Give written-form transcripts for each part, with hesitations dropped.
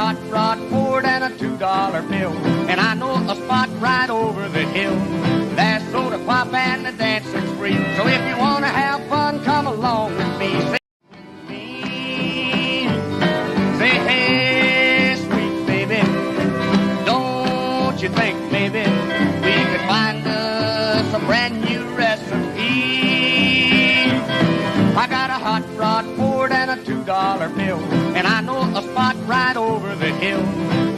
hot rod Ford and a $2 bill, and I know a spot right over the hill. There's soda pop and the dancing's free. So if you want to have fun, come along with me. Say, hey, sweet baby, don't you think maybe we could find us a brand new recipe? I got a hot rod Ford and a $2 bill, and I know a spot right over the hill.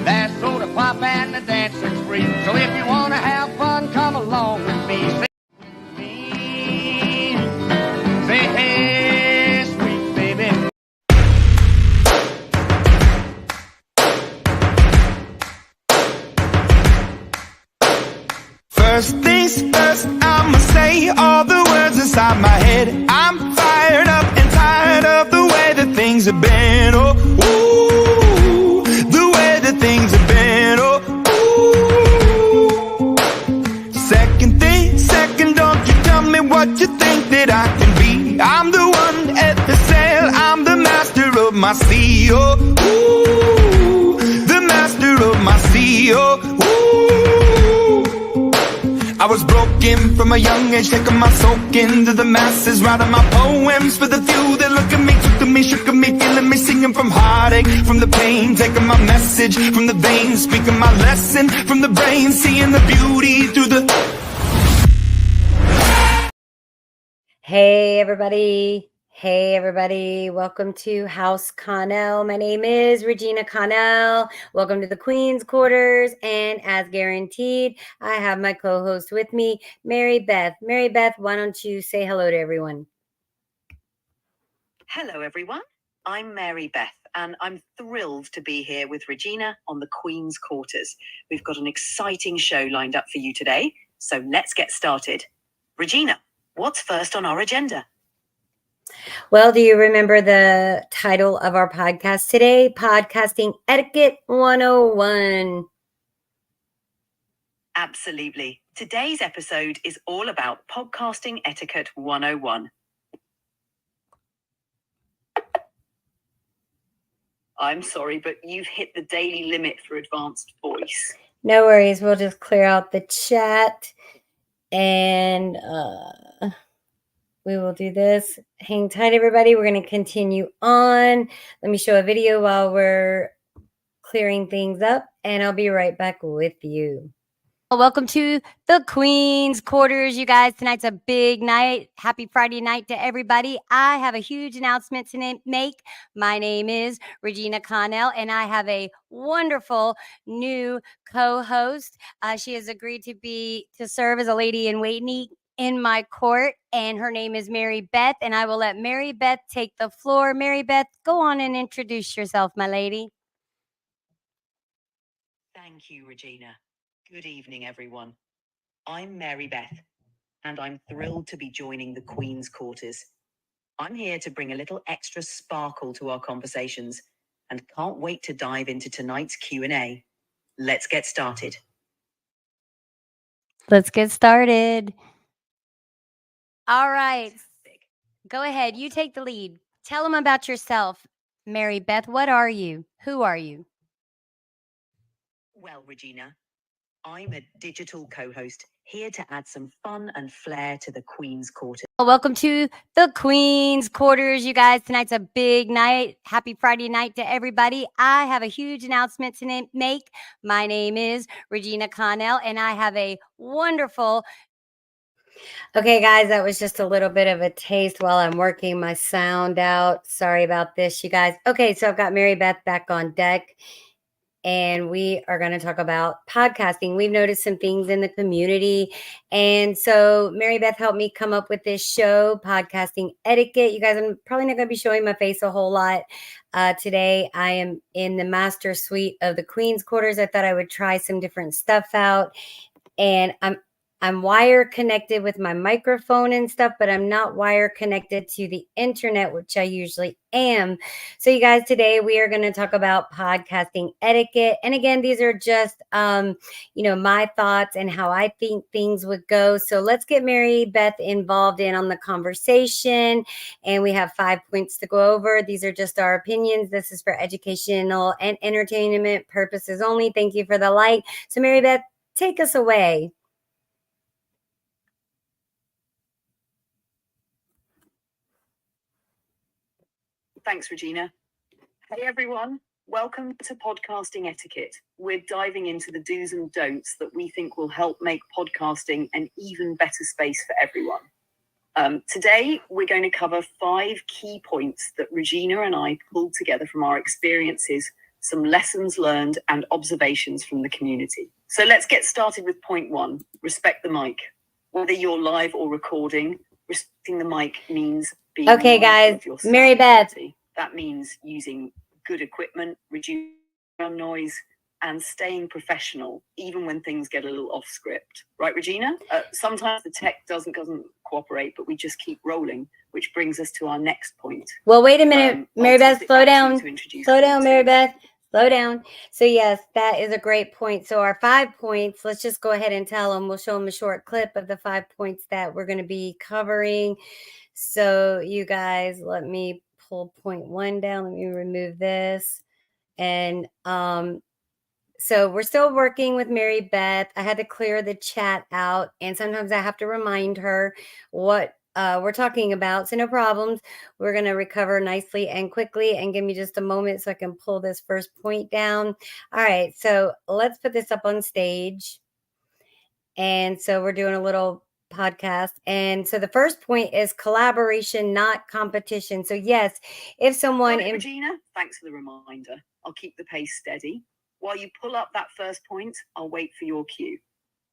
There's soda pop and the dancing's free. So if you want to have fun, come along with me. Say, hey, sweet baby. First things first, I'ma say all the words inside my head. I'm fired up and tired of the way that things have been. Oh, ooh, the way that things have been. Oh, ooh. Second thing, second, don't you tell me what you think that I can be. I'm the one at the sail, I'm the master of my sea. Oh, ooh, the master of my sea. Oh, ooh. I was broken from a young age, taking my soak into the masses, writing my poems for the few that look at me, took to me, shook at me, feeling me, singing from heartache, from the pain, taking my message from the veins, speaking my lesson from the brain, seeing the beauty through the... Hey everybody. Hey everybody. Welcome to House Connell. My name is Regina Connell. Welcome to the Queen's Quarters. And as guaranteed, I have my co-host with me, Mary Beth. Mary Beth, why don't you say hello to everyone? Hello everyone. I'm Mary Beth and I'm thrilled to be here with Regina on the Queen's Quarters. We've got an exciting show lined up for you today, so let's get started. Regina, what's first on our agenda? Well, do you remember the title of our podcast today? Podcasting Etiquette 101. Absolutely. Today's episode is all about podcasting etiquette 101. I'm sorry, but you've hit the daily limit for advanced voice. No worries. We'll just clear out the chat and we will do this. Hang tight, everybody. We're going to continue on. Let me show a video while we're clearing things up, and I'll be right back with you. Welcome to the Queen's Quarters, you guys. Tonight's a big night. Happy Friday night to everybody. I have a huge announcement to make. My name is Regina Connell, and I have a wonderful new co-host. She has agreed to serve as a lady in waiting in my court, and her name is Mary Beth, and I will let Mary Beth take the floor. Mary Beth, go on and introduce yourself, my lady. Thank you, Regina. Good evening, everyone. I'm Mary Beth, and I'm thrilled to be joining the Queen's Quarters. I'm here to bring a little extra sparkle to our conversations, and can't wait to dive into tonight's Q&A. Let's get started. Let's get started. All right. Go ahead. You take the lead. Tell them about yourself. Mary Beth, what are you? Who are you? Well, Regina, I'm a digital co-host here to add some fun and flair to the Queen's Quarters. Welcome to the Queen's Quarters, you guys. Tonight's a big night. Happy Friday night to everybody. I have a huge announcement to make. My name is Regina Connell, and I have a wonderful... Okay, guys, that was just a little bit of a taste while I'm working my sound out. Sorry about this, you guys. Okay, so I've got Mary Beth back on deck, and we are going to talk about podcasting. We've noticed some things in the community, and so Mary Beth helped me come up with this show, Podcasting Etiquette. You guys, I'm probably not going to be showing my face a whole lot today. I am in the master suite of the Queen's Quarters. I thought I would try some different stuff out, and I'm wire connected with my microphone and stuff, but I'm not wire connected to the internet, which I usually am. So you guys, today we are going to talk about podcasting etiquette. And again, these are just, my thoughts and how I think things would go. So let's get Mary Beth involved on the conversation. And we have 5 points to go over. These are just our opinions. This is for educational and entertainment purposes only. Thank you for the like. So Mary Beth, take us away. Thanks, Regina. Hey, everyone. Welcome to Podcasting Etiquette. We're diving into the do's and don'ts that we think will help make podcasting an even better space for everyone. Today, we're going to cover 5 key points that Regina and I pulled together from our experiences, some lessons learned, and observations from the community. So let's get started with point 1, respect the mic. Whether you're live or recording, respecting the mic means being okay, guys. Mary Beth. That means using good equipment, reducing background noise, and staying professional, even when things get a little off script. Right, Regina? Sometimes the tech doesn't cooperate, but we just keep rolling, which brings us to our next point. Well, wait a minute, Mary Beth, slow down. Slow down, Mary Beth. Slow down. So yes, that is a great point. So our 5 points, let's just go ahead and tell them. We'll show them a short clip of the 5 points that we're going to be covering. So you guys, let me pull point 1 down. Let me remove this. And so we're still working with Mary Beth. I had to clear the chat out, and sometimes I have to remind her what we're talking about. So no problems. We're going to recover nicely and quickly, and give me just a moment so I can pull this first point down. All right, so let's put this up on stage. And so we're doing a little podcast. And so the first point is collaboration, not competition. So yes, if someone... Regina, thanks for the reminder. I'll keep the pace steady. While you pull up that first point, I'll wait for your cue.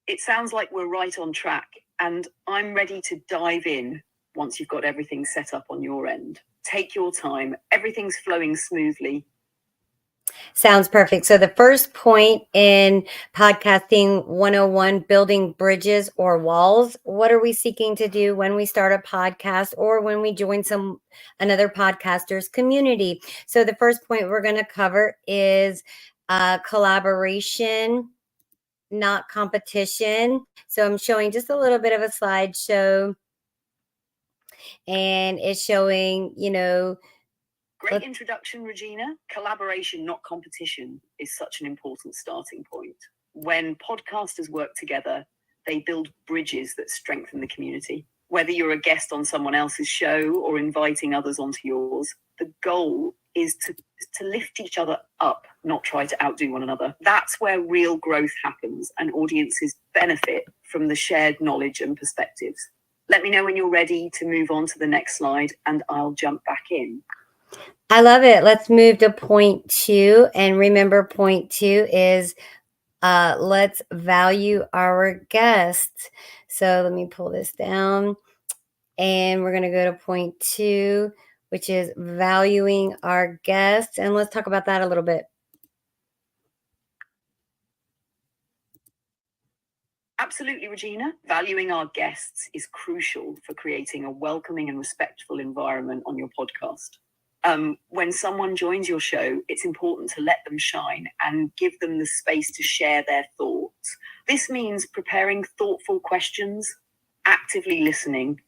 It sounds like we're right on track, and I'm ready to dive in once you've got everything set up on your end. Take your time. Everything's flowing smoothly. Sounds perfect. So the first point in podcasting 101, building bridges or walls. What are we seeking to do when we start a podcast or when we join another podcaster's community? So the first point we're going to cover is collaboration, not competition. So I'm showing just a little bit of a slideshow, and it's showing, Great introduction, Regina. Collaboration, not competition, is such an important starting point. When podcasters work together, they build bridges that strengthen the community. Whether you're a guest on someone else's show or inviting others onto yours, the goal is to lift each other up, not try to outdo one another. That's where real growth happens, and audiences benefit from the shared knowledge and perspectives. Let me know when you're ready to move on to the next slide, and I'll jump back in. I love it. Let's move to point 2. And remember, point 2 is let's value our guests. So let me pull this down. And we're going to go to point 2, which is valuing our guests. And let's talk about that a little bit. Absolutely, Regina. Valuing our guests is crucial for creating a welcoming and respectful environment on your podcast. When someone joins your show, it's important to let them shine and give them the space to share their thoughts. This means preparing thoughtful questions, actively listening,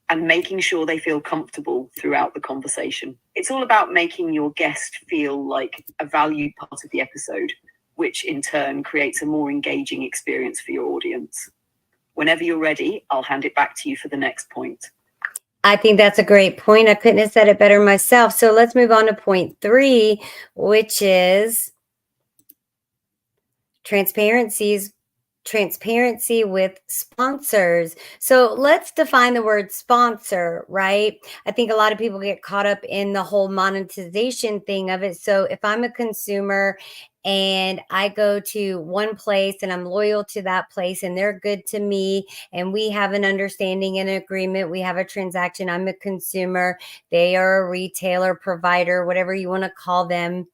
and making sure they feel comfortable throughout the conversation. It's all about making your guest feel like a valued part of the episode, which in turn creates a more engaging experience for your audience. Whenever you're ready, I'll hand it back to you for the next point. I think that's a great point. I couldn't have said it better myself. So let's move on to point 3, which is transparency with sponsors. So let's define the word sponsor, right? I think a lot of people get caught up in the whole monetization thing of it. So if I'm a consumer and I go to one place and I'm loyal to that place and they're good to me and we have an understanding and agreement, we have a transaction, I'm a consumer, they are a retailer, provider, whatever you want to call them.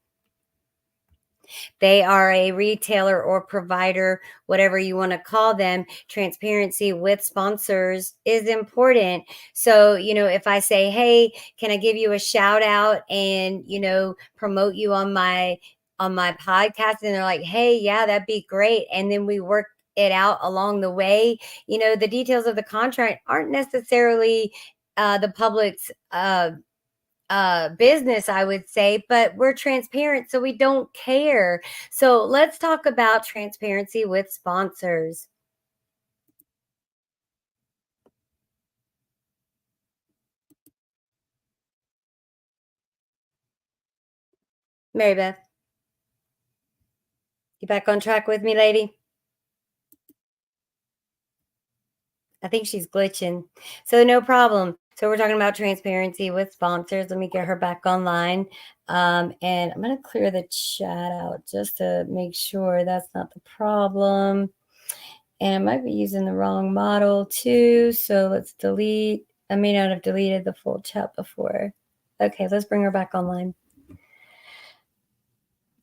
They are a retailer or provider, whatever you want to call them. Transparency with sponsors is important. So, if I say, hey, can I give you a shout out and, promote you on my podcast? And they're like, hey, yeah, that'd be great. And then we work it out along the way. The details of the contract aren't necessarily the public's business, I would say, but we're transparent, so we don't care. So let's talk about transparency with sponsors. Mary Beth, you back on track with me, lady? I think she's glitching. So no problem. So we're talking about transparency with sponsors. Let me get her back online. And I'm going to clear the chat out just to make sure that's not the problem. And I might be using the wrong model too. So let's delete. I may not have deleted the full chat before. Okay, let's bring her back online.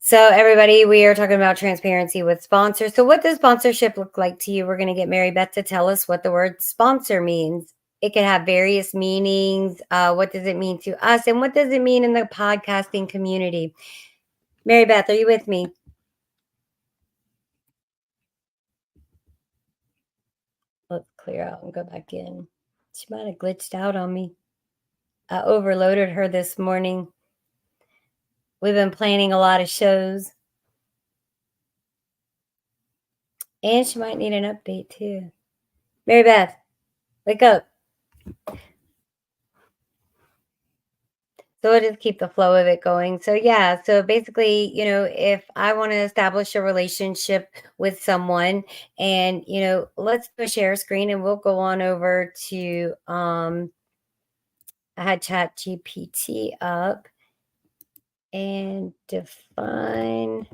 So everybody, we are talking about transparency with sponsors. So what does sponsorship look like to you? We're going to get Mary Beth to tell us what the word sponsor means. It can have various meanings. What does it mean to us? And what does it mean in the podcasting community? Mary Beth, are you with me? Let's clear out and go back in. She might have glitched out on me. I overloaded her this morning. We've been planning a lot of shows. And she might need an update too. Mary Beth, wake up. So we'll just keep the flow of it going. So yeah, so basically, if I want to establish a relationship with someone and, let's do a share screen and we'll go on over to, I had ChatGPT up and define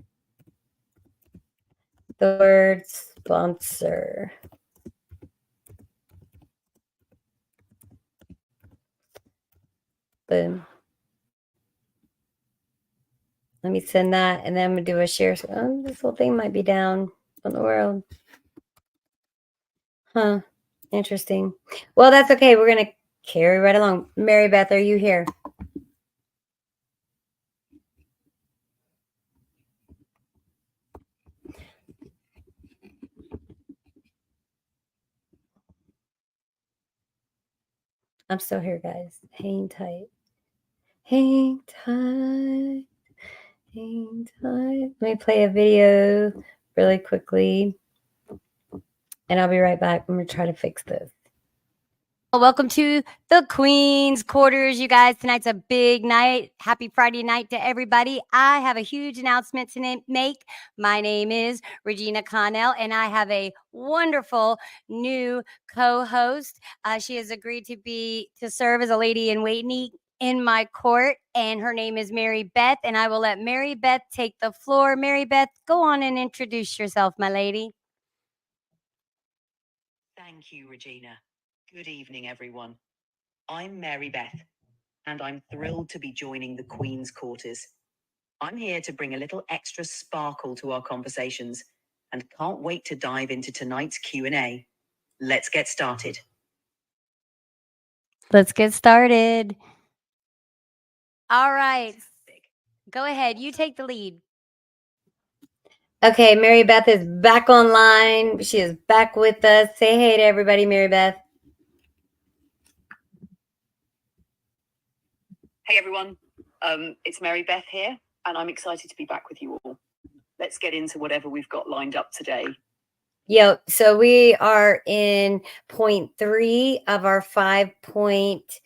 the word sponsor. Boom. Let me send that, and then I'm going to do a share. Oh, this whole thing might be down. What in the world? Huh. Interesting. Well, that's okay. We're going to carry right along. Mary Beth, are you here? I'm still here, guys. Hang tight. Hang tight. Hang tight. Let me play a video really quickly, and I'll be right back. I'm going to try to fix this. Welcome to the Queen's Quarters, you guys. Tonight's a big night. Happy Friday night to everybody. I have a huge announcement to make. My name is Regina Connell, and I have a wonderful new co-host. She has agreed to serve as a lady in waiting in my court, and her name is Mary Beth, and I will let Mary Beth take the floor. Mary Beth, go on and introduce yourself, my lady. Thank you, Regina. Good evening, everyone. I'm Mary Beth, and I'm thrilled to be joining the Queen's Quarters. I'm here to bring a little extra sparkle to our conversations, and can't wait to dive into tonight's Q&A. Let's get started. Let's get started. All right. Go ahead. You take the lead. Okay, Mary Beth is back online. She is back with us. Say hey to everybody, Mary Beth. Hey, everyone. It's Mary Beth here, and I'm excited to be back with you all. Let's get into whatever we've got lined up today. Yep. So we are in point 3 of our 5-point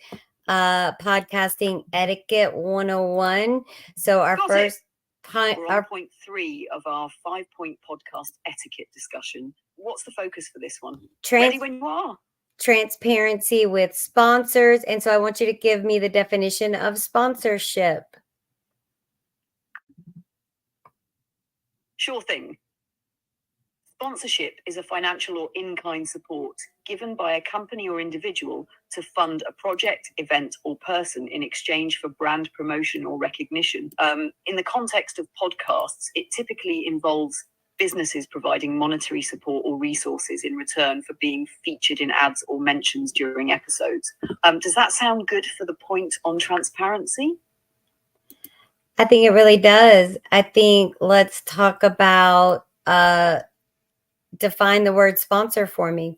podcasting etiquette 101. So our first point, our point 3 of our 5-point podcast etiquette discussion. What's the focus for this one? Ready when you are. Transparency with sponsors. And so I want you to give me the definition of sponsorship. Sure thing. Sponsorship is a financial or in-kind support given by a company or individual to fund a project, event, or person in exchange for brand promotion or recognition. In the context of podcasts, it typically involves businesses providing monetary support or resources in return for being featured in ads or mentions during episodes. Does that sound good for the point on transparency? I think it really does. I think let's talk about define the word sponsor for me.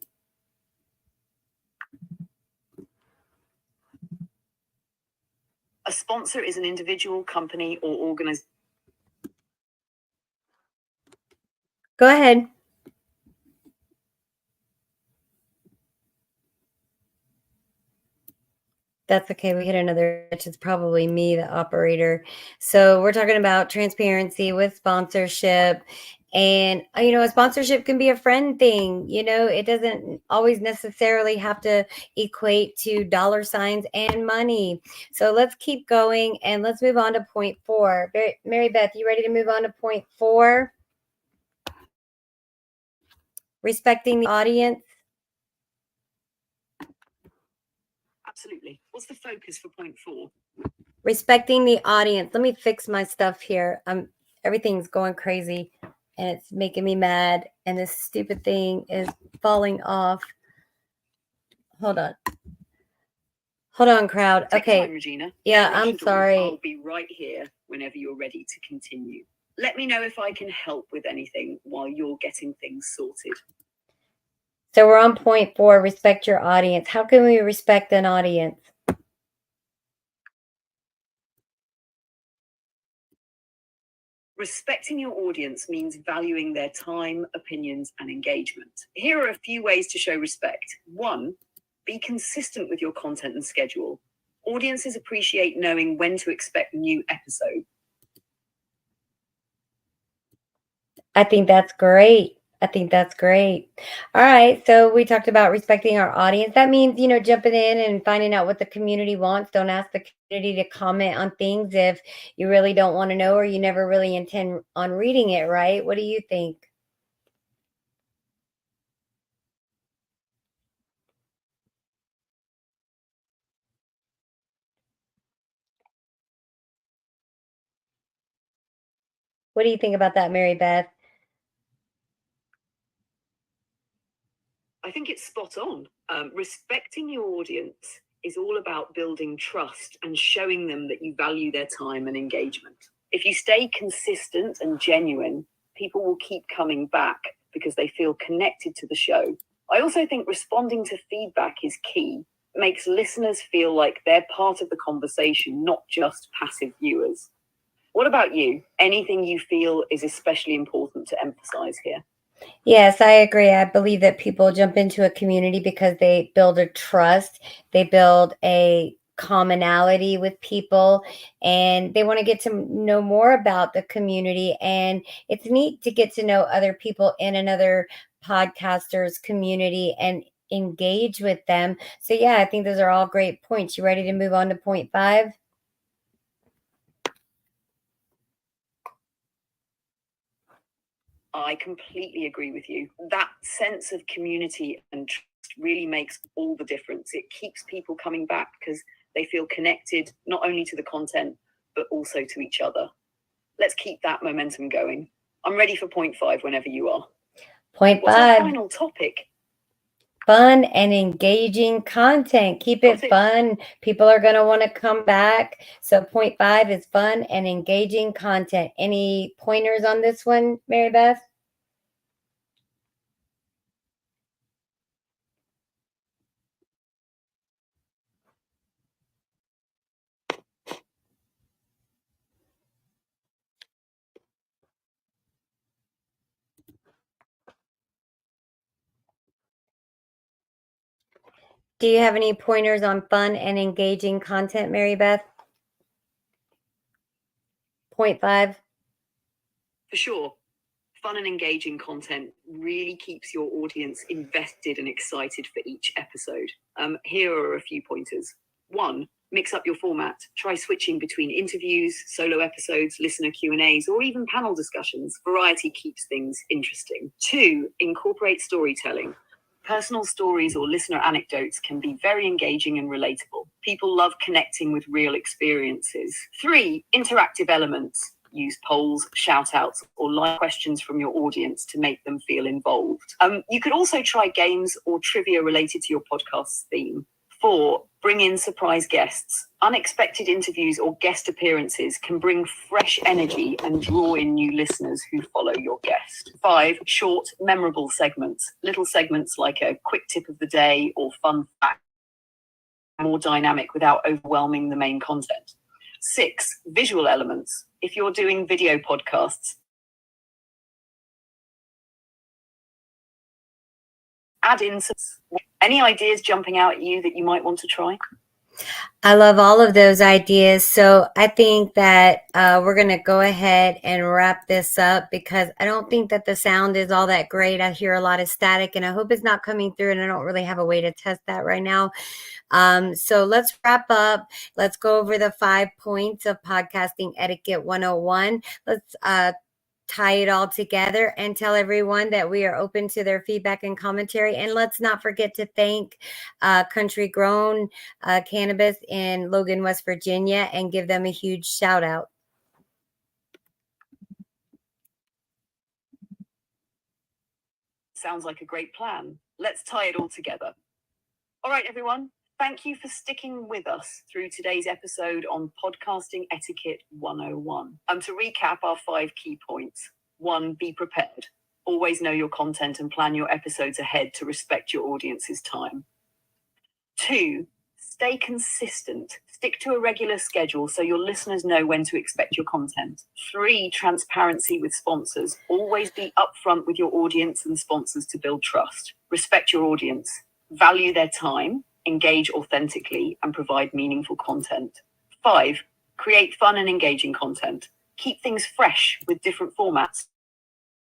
A sponsor is an individual, company, or organization. Go ahead. That's okay. We hit another, which is probably me, the operator. So we're talking about transparency with sponsorship. And, a sponsorship can be a friend thing. It doesn't always necessarily have to equate to dollar signs and money. So let's keep going and let's move on to point 4. Mary Beth, you ready to move on to point 4? Respecting the audience. Absolutely. What's the focus for point 4? Respecting the audience. Let me fix my stuff here. Everything's going crazy and it's making me mad. And this stupid thing is falling off. Hold on. Hold on, crowd. Take Okay. time, Regina. Yeah, I'm sorry. I'll be right here whenever you're ready to continue. Let me know if I can help with anything while you're getting things sorted. So we're on point 4, respect your audience. How can we respect an audience? Respecting your audience means valuing their time, opinions, and engagement. Here are a few ways to show respect. 1, be consistent with your content and schedule. Audiences appreciate knowing when to expect new episodes. I think that's great. All right. So we talked about respecting our audience. That means, jumping in and finding out what the community wants. Don't ask the community to comment on things if you really don't want to know or you never really intend on reading it, right? What do you think? What do you think about that, Mary Beth? I think it's spot on. Respecting your audience is all about building trust and showing them that you value their time and engagement. If you stay consistent and genuine, people will keep coming back because they feel connected to the show. I also think responding to feedback is key. It makes listeners feel like they're part of the conversation, not just passive viewers. What about you? Anything you feel is especially important to emphasize here? Yes, I agree. I believe that people jump into a community because they build a trust, they build a commonality with people, and they want to get to know more about the community. And it's neat to get to know other people in another podcaster's community and engage with them. So, yeah, I think those are all great points. You ready to move on to point 5? I completely agree with you. That sense of community and trust really makes all the difference. It keeps people coming back because they feel connected not only to the content, but also to each other. Let's keep that momentum going. I'm ready for point 5 whenever you are. Point What's our 5. final topic? Fun and engaging content. Keep it fun. People are going to want to come back. So point 5 is fun and engaging content. Any pointers on this one, Mary Beth? Do you have any pointers on fun and engaging content, Mary Beth? Point 5. For sure. Fun and engaging content really keeps your audience invested and excited for each episode. Here are a few pointers. 1, Mix up your format. Try switching between interviews, solo episodes, listener Q&As, or even panel discussions. Variety keeps things interesting. 2, incorporate storytelling. Personal stories or listener anecdotes can be very engaging and relatable. People love connecting with real experiences. 3, interactive elements. Use polls, shout outs, or live questions from your audience to make them feel involved. You could also try games or trivia related to your podcast's theme. 4, bring in surprise guests. Unexpected interviews or guest appearances can bring fresh energy and draw in new listeners who follow your guest. 5, short, memorable segments. Little segments like a quick tip of the day or fun fact, more dynamic without overwhelming the main content. 6, visual elements. If you're doing video podcasts, add in some. Any ideas jumping out at you that you might want to try? I love all of those ideas. So I think that we're going to go ahead and wrap this up because I don't think that the sound is all that great. I hear a lot of static and I hope it's not coming through, and I don't really have a way to test that right now. So let's wrap up. Let's go over the 5 points of podcasting etiquette 101. Let's tie it all together and tell everyone that we are open to their feedback and commentary. And let's not forget to thank Country Grown Cannabis in Logan, West Virginia, and give them a huge shout out. Sounds like a great plan. Let's tie it all together. All right, everyone. Thank you for sticking with us through today's episode on Podcasting Etiquette 101. To recap our 5 key points. 1, be prepared. Always know your content and plan your episodes ahead to respect your audience's time. 2, stay consistent. Stick to a regular schedule so your listeners know when to expect your content. 3, transparency with sponsors. Always be upfront with your audience and sponsors to build trust. Respect your audience. Value their time. Engage authentically and provide meaningful content. 5, create fun and engaging content. Keep things fresh with different formats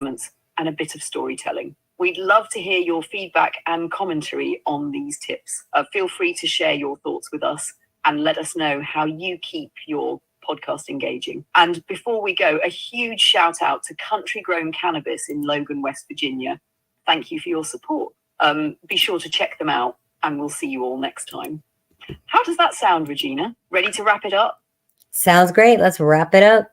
and a bit of storytelling. We'd love to hear your feedback and commentary on these tips. Feel free to share your thoughts with us and let us know how you keep your podcast engaging. And before we go, a huge shout out to Country Grown Cannabis in Logan, West Virginia. Thank you for your support. Be sure to check them out. And we'll see you all next time. How does that sound, Regina? Ready to wrap it up? Sounds great. Let's wrap it up.